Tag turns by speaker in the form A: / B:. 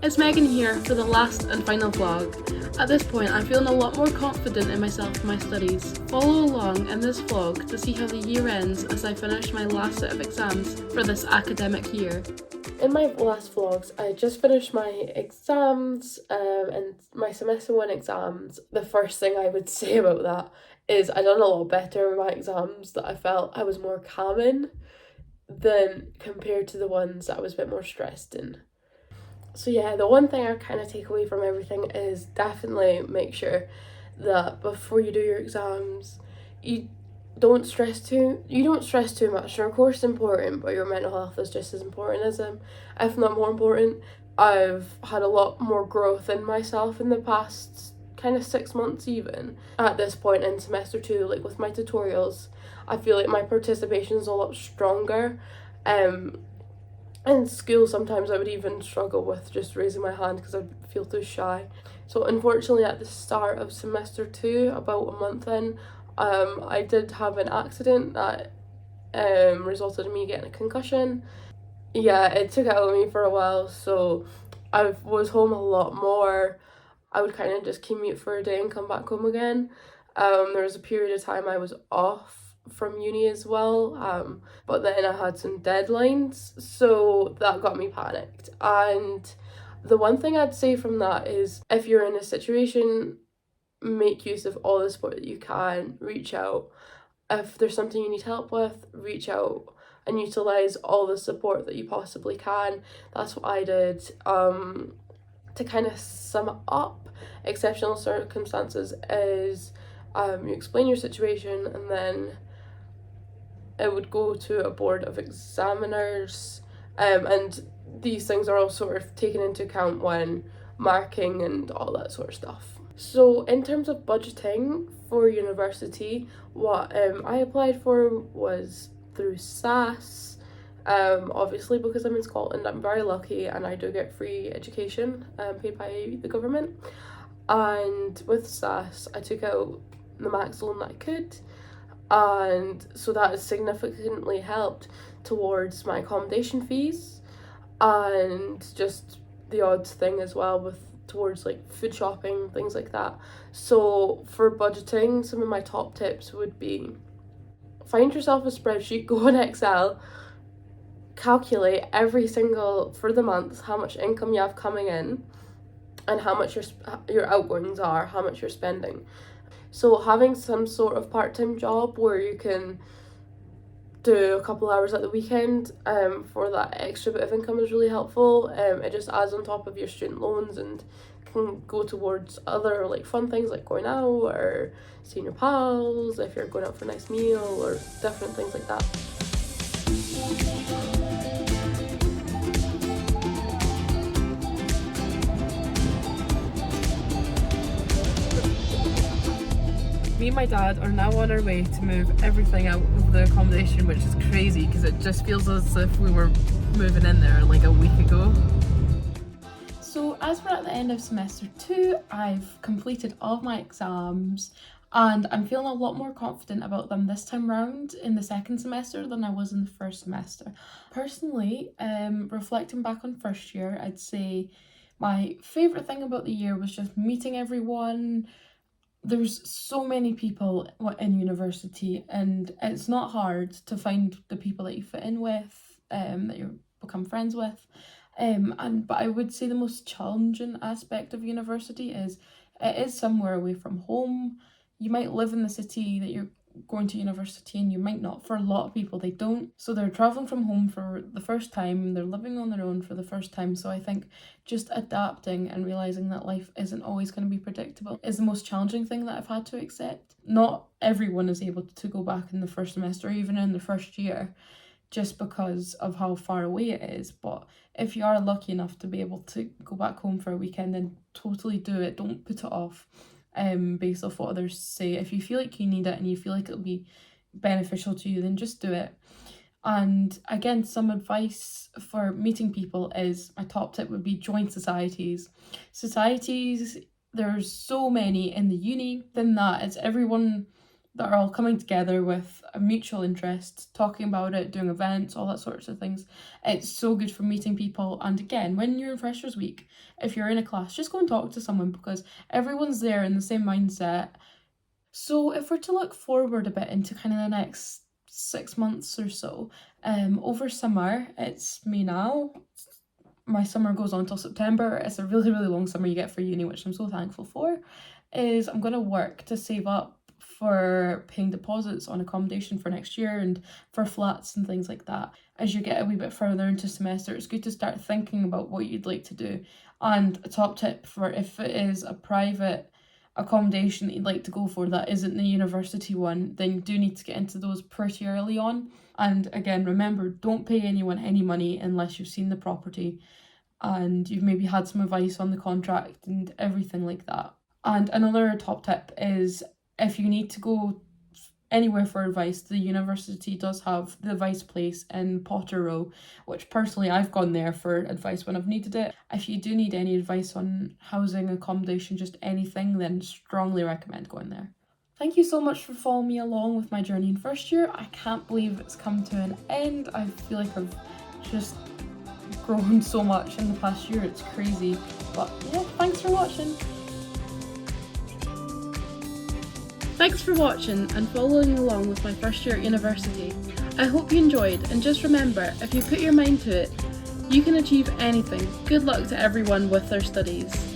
A: It's Megan here for the last and final vlog. At this point, I'm feeling a lot more confident in myself and my studies. Follow along in this vlog to see how the year ends as I finish my last set of exams for this academic year. In my last vlogs, I just finished my exams and my semester 1 exams. The first thing I would say about that is I done a lot better in my exams, that I felt I was more calm in than compared to the ones that I was a bit more stressed in. So yeah, the one thing I kind of take away from everything is definitely make sure that before you do your exams, you don't stress too much. Of course, it's important, but your mental health is just as important as them, if not more important. I've had a lot more growth in myself in the past kind of 6 months even. At this point in semester 2, like with my tutorials, I feel like my participation is a lot stronger. In school, sometimes I would even struggle with just raising my hand because I'd feel too shy. So unfortunately, at the start of semester 2, about a month in, I did have an accident that resulted in me getting a concussion. Yeah, it took it out of me for a while, so I was home a lot more. I would kind of just commute for a day and come back home again. There was a period of time I was off from uni as well, but then I had some deadlines, so that got me panicked. And the one thing I'd say from that is, if you're in a situation, make use of all the support that you can. Reach out. If there's something you need help with, reach out and utilize all the support that you possibly can. That's what I did. To kind of sum it up, exceptional circumstances is you explain your situation, and then it would go to a board of examiners, and these things are all sort of taken into account when marking and all that sort of stuff. So in terms of budgeting for university, what I applied for was through SAS. Obviously, because I'm in Scotland, I'm very lucky and I do get free education paid by the government. And with SAS, I took out the max loan that I could, and so that has significantly helped towards my accommodation fees and just the odd thing as well with towards like food shopping, things like that. So for budgeting, some of my top tips would be: find yourself a spreadsheet, go on Excel, calculate every single, for the month, how much income you have coming in and how much your outgoings are, how much you're spending. So having some sort of part-time job where you can do a couple hours at the weekend for that extra bit of income is really helpful. It just adds on top of your student loans and can go towards other like fun things like going out or seeing your pals, if you're going out for a nice meal, or different things like that. Me and my dad are now on our way to move everything out of the accommodation, which is crazy because it just feels as if we were moving in there like a week ago. So as we're at the end of semester 2, I've completed all of my exams and I'm feeling a lot more confident about them this time round in the second semester than I was in the first semester. Personally, reflecting back on first year, I'd say my favourite thing about the year was just meeting everyone. There's so many people in university and it's not hard to find the people that you fit in with, that you become friends with. But I would say the most challenging aspect of university is it is somewhere away from home. You might live in the city that you're going to university and you might not. For a lot of people, they don't. So they're traveling from home for the first time, they're living on their own for the first time. So I think just adapting and realizing that life isn't always going to be predictable is the most challenging thing that I've had to accept. Not everyone is able to go back in the first semester, or even in the first year, just because of how far away it is. But if you are lucky enough to be able to go back home for a weekend, then totally do it. Don't put it off based off what others say. If you feel like you need it and you feel like it'll be beneficial to you, then just do it. And again, some advice for meeting people is, my top tip would be join societies. Societies, there's so many in the uni. Than that, it's everyone that are all coming together with a mutual interest, talking about it, doing events, all that sorts of things. It's so good for meeting people. And again, when you're in Freshers Week, if you're in a class, just go and talk to someone because everyone's there in the same mindset. So if we're to look forward a bit into kind of the next 6 months or so, over summer, it's May now. My summer goes on till September. It's a really, really long summer you get for uni, which I'm so thankful for. I'm going to work to save up for paying deposits on accommodation for next year and for flats and things like that. As you get a wee bit further into semester, it's good to start thinking about what you'd like to do. And a top tip for if it is a private accommodation that you'd like to go for that isn't the university one, then you do need to get into those pretty early on. And again, remember, don't pay anyone any money unless you've seen the property and you've maybe had some advice on the contract and everything like that. And another top tip is if you need to go anywhere for advice, the university does have the advice place in Potter Row, which personally I've gone there for advice when I've needed it. If you do need any advice on housing, accommodation, just anything, then strongly recommend going there. Thank you so much for following me along with my journey in first year. I can't believe it's come to an end. I feel like I've just grown so much in the past year, it's crazy. But yeah, thanks for watching. Thanks for watching and following along with my first year at university. I hope you enjoyed, and just remember, if you put your mind to it, you can achieve anything. Good luck to everyone with their studies.